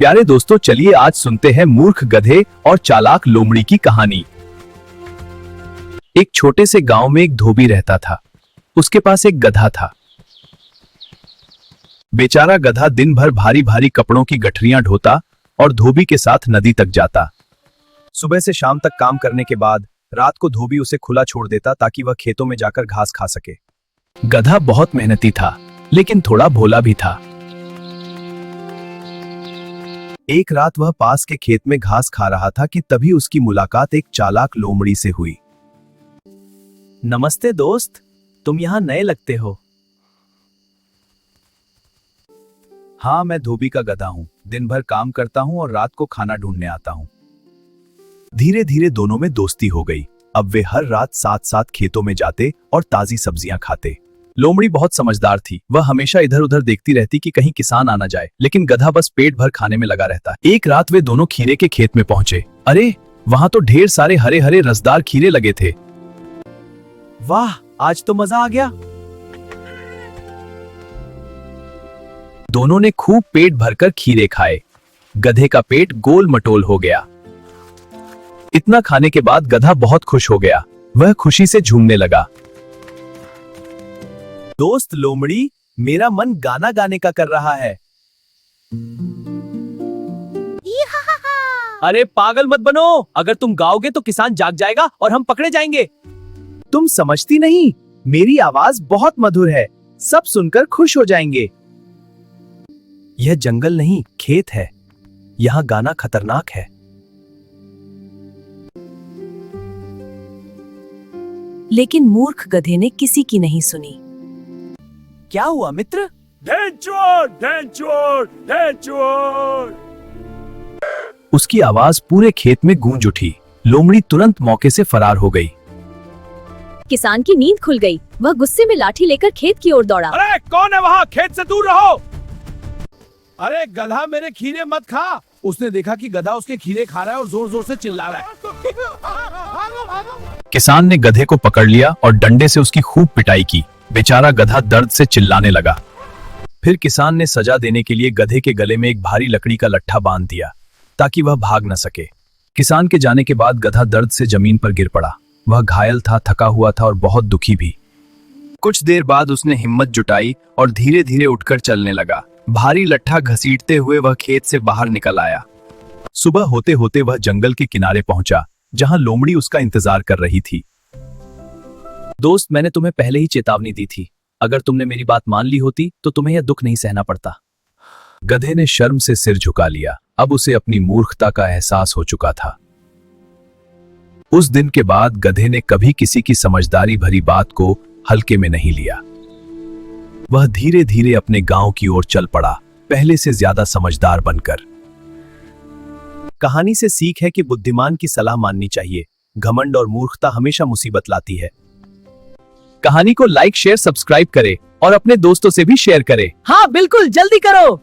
प्यारे दोस्तों, चलिए आज सुनते हैं मूर्ख गधे और चालाक लोमड़ी की कहानी। एक छोटे से गांव में एक धोबी रहता था। उसके पास एक गधा था। बेचारा गधा दिन भर भारी भारी कपड़ों की गठरियां ढोता और धोबी के साथ नदी तक जाता। सुबह से शाम तक काम करने के बाद रात को धोबी उसे खुला छोड़ देता ताकि वह खेतों में जाकर घास खा सके। गधा बहुत मेहनती था, लेकिन थोड़ा भोला भी था। एक रात वह पास के खेत में घास खा रहा था कि तभी उसकी मुलाकात एक चालाक लोमड़ी से हुई। नमस्ते दोस्त, तुम यहां नए लगते हो। हाँ, मैं धोबी का गधा हूं। दिन भर काम करता हूं और रात को खाना ढूंढने आता हूं। धीरे धीरे दोनों में दोस्ती हो गई। अब वे हर रात साथ साथ खेतों में जाते और ताजी सब्जियां खाते। लोमड़ी बहुत समझदार थी। वह हमेशा इधर उधर देखती रहती कि कहीं किसान आना जाए, लेकिन गधा बस पेट भर खाने में लगा रहता। एक रात वे दोनों खीरे के खेत में पहुंचे। अरे, वहां तो ढेर सारे हरे हरे रसदार खीरे लगे थे। वाह, आज तो मजा आ गया। दोनों ने खूब पेट भरकर खीरे खाए। गधे का पेट गोल मटोल हो गया। इतना खाने के बाद गधा बहुत खुश हो गया। वह खुशी से झूमने लगा। दोस्त लोमड़ी, मेरा मन गाना गाने का कर रहा है। अरे पागल मत बनो, अगर तुम गाओगे तो किसान जाग जाएगा और हम पकड़े जाएंगे। तुम समझती नहीं, मेरी आवाज बहुत मधुर है, सब सुनकर खुश हो जाएंगे। यह जंगल नहीं, खेत है। यहाँ गाना खतरनाक है। लेकिन मूर्ख गधे ने किसी की नहीं सुनी। क्या हुआ मित्र? ढेर चोर, ढेर चोर, ढेर चोर। उसकी आवाज पूरे खेत में गूंज उठी। लोमड़ी तुरंत मौके से फरार हो गई। किसान की नींद खुल गई। वह गुस्से में लाठी लेकर खेत की ओर दौड़ा। अरे कौन है वहाँ? खेत से दूर रहो। अरे गधा, मेरे खीरे मत खा। उसने देखा कि गधा उसके खीरे खा रहा है और जोर जोर से चिल्ला रहा है। किसान ने गधे को पकड़ लिया और डंडे से उसकी खूब पिटाई की। बेचारा गधा दर्द से चिल्लाने लगा। फिर किसान ने सजा देने के लिए गधे के गले में एक भारी लकड़ी का लट्ठा बांध दिया ताकि वह भाग न सके। किसान के जाने के बाद गधा दर्द से जमीन पर गिर पड़ा। वह घायल था, थका हुआ था और बहुत दुखी भी। कुछ देर बाद उसने हिम्मत जुटाई और धीरे धीरे उठकर चलने लगा। भारी लट्ठा घसीटते हुए वह खेत से बाहर निकल आया। सुबह होते होते वह जंगल के किनारे पहुंचा, जहां लोमड़ी उसका इंतजार कर रही थी। दोस्त, मैंने तुम्हें पहले ही चेतावनी दी थी। अगर तुमने मेरी बात मान ली होती तो तुम्हें यह दुख नहीं सहना पड़ता। गधे ने शर्म से सिर झुका लिया। अब उसे अपनी मूर्खता का एहसास हो चुका था। उस दिन के बाद गधे ने कभी किसी की समझदारी भरी बात को हल्के में नहीं लिया। वह धीरे धीरे अपने गांव की ओर चल पड़ा, पहले से ज्यादा समझदार बनकर। कहानी से सीख है कि बुद्धिमान की सलाह माननी चाहिए। घमंड और मूर्खता हमेशा मुसीबत लाती है। कहानी को लाइक, शेयर, सब्सक्राइब करें और अपने दोस्तों से भी शेयर करें। हाँ बिल्कुल, जल्दी करो।